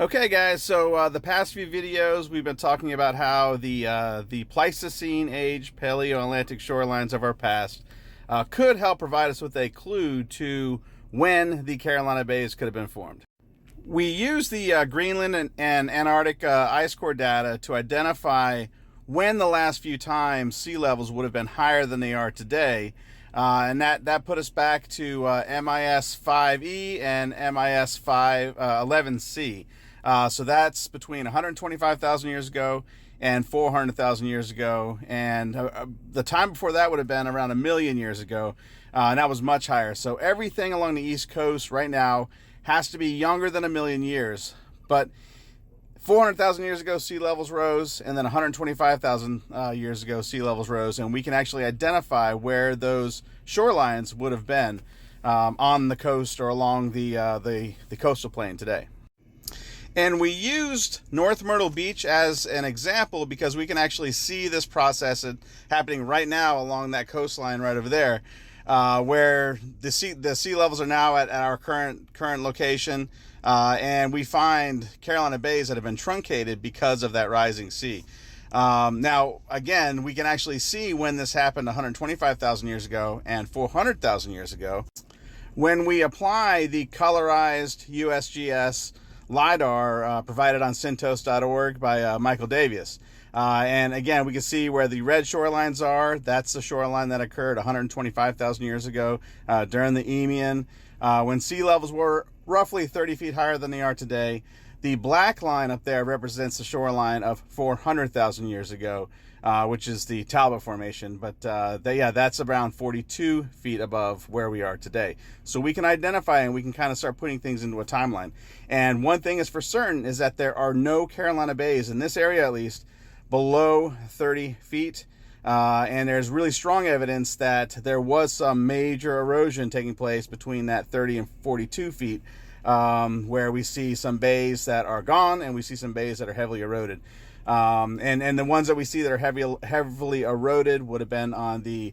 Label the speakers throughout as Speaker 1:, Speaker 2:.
Speaker 1: Okay, guys. So the past few videos, we've been talking about how the Pleistocene age Paleo-Atlantic shorelines of our past could help provide us with a clue to when the Carolina Bays could have been formed. We use the Greenland and Antarctic ice core data to identify when the last few times sea levels would have been higher than they are today. And that put us back to MIS 5E and MIS 11C. So that's between 125,000 years ago and 400,000 years ago. And the time before that would have been around 1 million years ago. And that was much higher. So everything along the East Coast right now has to be younger than 1 million years. But 400,000 years ago, sea levels rose, and then 125,000 years ago, sea levels rose, and we can actually identify where those shorelines would have been on the coast or along the coastal plain today. And we used North Myrtle Beach as an example because we can actually see this process happening right now along that coastline right over there, where the sea levels are now at our current location. And we find Carolina Bays that have been truncated because of that rising sea. Now, again, we can actually see when this happened 125,000 years ago and 400,000 years ago. When we apply the colorized USGS LiDAR provided on Cintos.org by Michael Davies. And again, we can see where the red shorelines are. That's the shoreline that occurred 125,000 years ago during the Eemian, when sea levels were roughly 30 feet higher than they are today. The black line up there represents the shoreline of 400,000 years ago, which is the Talbot Formation. But that's around 42 feet above where we are today. So we can identify and we can kind of start putting things into a timeline. And one thing is for certain is that there are no Carolina Bays, in this area at least, below 30 feet. And there's really strong evidence that there was some major erosion taking place between that 30 and 42 feet, where we see some bays that are gone and we see some bays that are heavily eroded. And the ones that we see that are heavily eroded would have been on the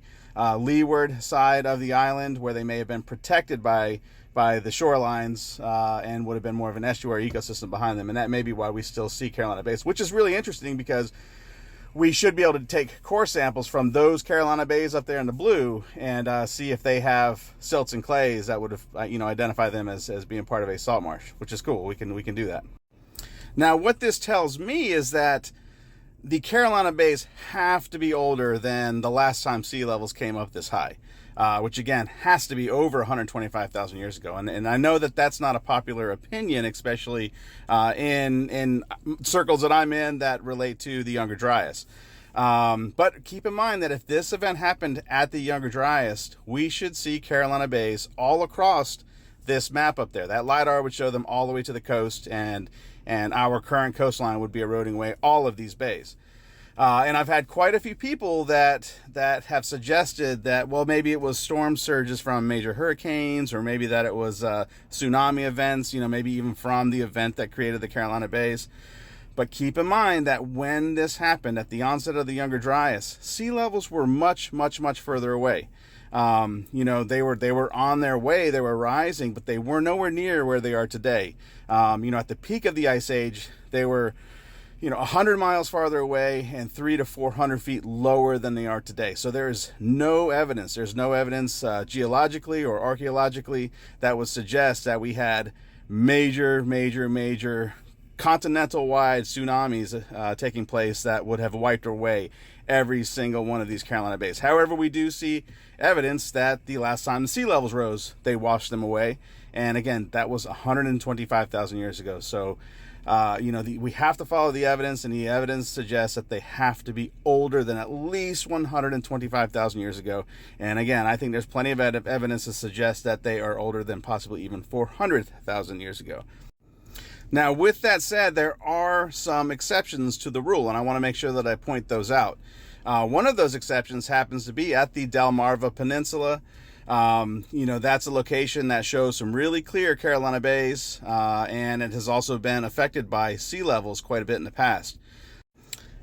Speaker 1: leeward side of the island, where they may have been protected by the shorelines and would have been more of an estuary ecosystem behind them. And that may be why we still see Carolina Bays, which is really interesting because we should be able to take core samples from those Carolina Bays up there in the blue and see if they have silts and clays that would have, identify them as being part of a salt marsh, which is cool. We can do that. Now, what this tells me is that the Carolina Bays have to be older than the last time sea levels came up this high, which again has to be over 125,000 years ago. And I know that that's not a popular opinion, especially in circles that I'm in that relate to the Younger Dryas. But keep in mind that if this event happened at the Younger Dryas, we should see Carolina Bays all across this map up there. That LiDAR would show them all the way to the coast, and our current coastline would be eroding away all of these bays. And I've had quite a few people that have suggested that, well, maybe it was storm surges from major hurricanes, or maybe that it was tsunami events, maybe even from the event that created the Carolina Bays. But keep in mind that when this happened at the onset of the Younger Dryas, sea levels were much, much, much further away. They were on their way, they were rising, but they were nowhere near where they are today. At the peak of the Ice Age, they were 100 miles farther away and 300 to 400 feet lower than they are today. So there's no evidence. There's no evidence geologically or archaeologically that would suggest that we had major continental-wide tsunamis taking place that would have wiped away every single one of these Carolina Bays. However, we do see evidence that the last time the sea levels rose, they washed them away. And again, that was 125,000 years ago. So we have to follow the evidence, and the evidence suggests that they have to be older than at least 125,000 years ago. And again, I think there's plenty of evidence to suggest that they are older than possibly even 400,000 years ago. Now, with that said, there are some exceptions to the rule, and I want to make sure that I point those out. One of those exceptions happens to be at the Delmarva Peninsula. That's a location that shows some really clear Carolina Bays, and it has also been affected by sea levels quite a bit in the past.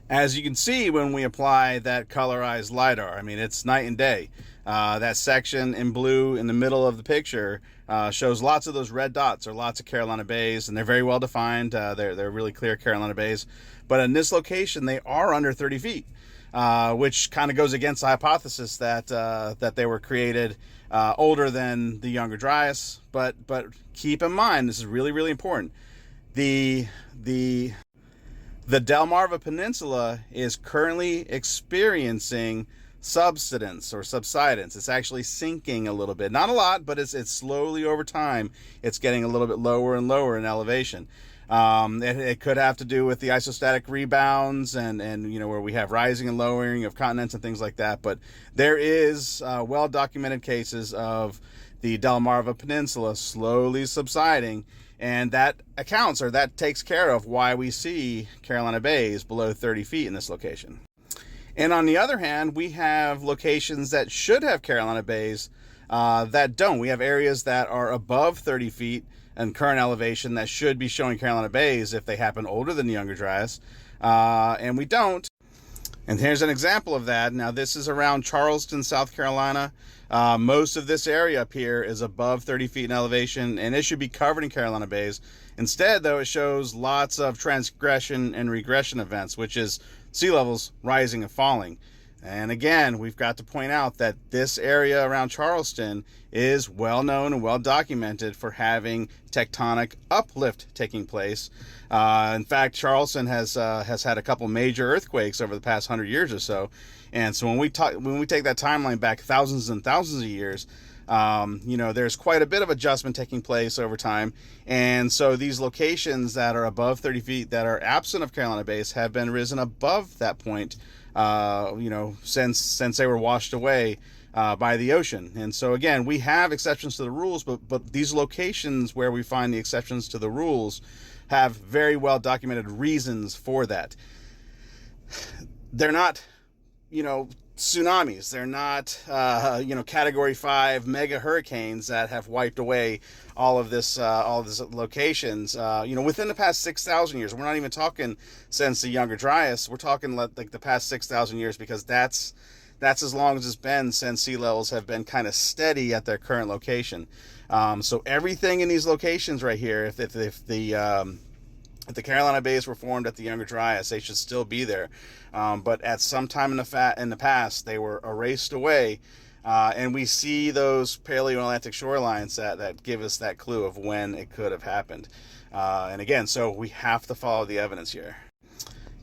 Speaker 1: As you can see when we apply that colorized LiDAR, I mean, it's night and day. That section in blue in the middle of the picture shows lots of those red dots, or lots of Carolina bays, and they're very well defined. They're really clear Carolina bays. But in this location, they are under 30 feet, which kind of goes against the hypothesis that they were created older than the Younger Dryas. But keep in mind, this is really, really important. The Delmarva Peninsula is currently experiencing subsidence or subsidence. It's actually sinking a little bit, not a lot, but it's slowly over time. It's getting a little bit lower and lower in elevation. It could have to do with the isostatic rebounds and where we have rising and lowering of continents and things like that. But there is well documented cases of the Delmarva Peninsula slowly subsiding, and that accounts, or that takes care of, why we see Carolina bays below 30 feet in this location. And on the other hand, we have locations that should have Carolina bays that don't. We have areas that are above 30 feet in current elevation that should be showing Carolina bays if they happen older than the Younger Dryas, and we don't. And here's an example of that. Now, this is around Charleston, South Carolina. Most of this area up here is above 30 feet in elevation, and it should be covered in Carolina bays. Instead, though, it shows lots of transgression and regression events, which is sea levels rising and falling. And again, we've got to point out that this area around Charleston is well known and well documented for having tectonic uplift taking place. In fact, Charleston has had a couple major earthquakes over the past 100 years or so. And so when we take that timeline back thousands and thousands of years, there's quite a bit of adjustment taking place over time. And so these locations that are above 30 feet that are absent of Carolina bays have been risen above that point, since they were washed away by the ocean. And so again, we have exceptions to the rules, but these locations where we find the exceptions to the rules have very well documented reasons for that. They're not, tsunamis. They're not, Category 5 mega hurricanes that have wiped away all of these locations. Within the past 6,000 years. We're not even talking since the Younger Dryas. We're talking like the past 6,000 years, because that's as long as it's been since sea levels have been kind of steady at their current location. So everything in these locations right here, if the Carolina bays were formed at the Younger Dryas, they should still be there. But at some time in the past, they were erased away. And we see those Paleo-Atlantic shorelines that give us that clue of when it could have happened. And again, so we have to follow the evidence here.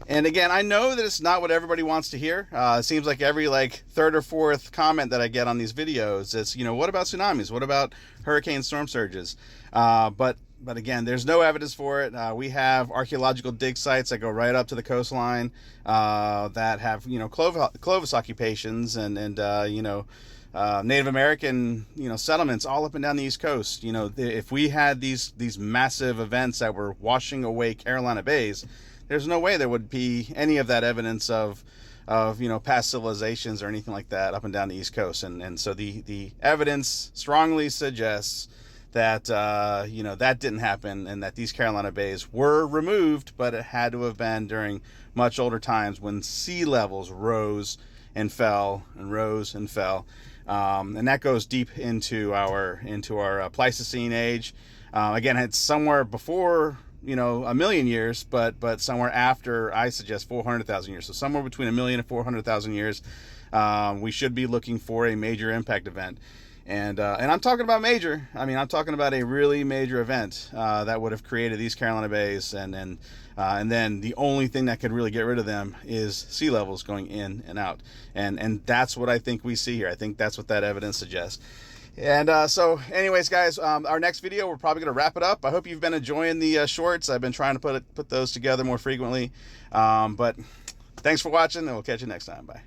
Speaker 1: And again, I know that it's not what everybody wants to hear. It seems like every third or fourth comment that I get on these videos is, what about tsunamis? What about hurricane storm surges? But again, there's no evidence for it. We have archaeological dig sites that go right up to the coastline that have, Clovis occupations and Native American, settlements all up and down the East Coast. If we had these massive events that were washing away Carolina bays, there's no way there would be any of that evidence of past civilizations or anything like that up and down the East Coast. And so the evidence strongly suggests that that didn't happen, and that these Carolina bays were removed, but it had to have been during much older times when sea levels rose and fell and rose and fell. And that goes deep into our Pleistocene age. Again, it's somewhere before a million years, but somewhere after, I suggest, 400,000 years. So somewhere between 1 million and 400,000 years, we should be looking for a major impact event. And I'm talking about major. I mean, I'm talking about a really major event that would have created these Carolina bays, and then the only thing that could really get rid of them is sea levels going in and out. And that's what I think we see here. I think that's what that evidence suggests. And so anyways, guys, our next video, we're probably going to wrap it up. I hope you've been enjoying the shorts. I've been trying to put those together more frequently. But thanks for watching, and we'll catch you next time. Bye.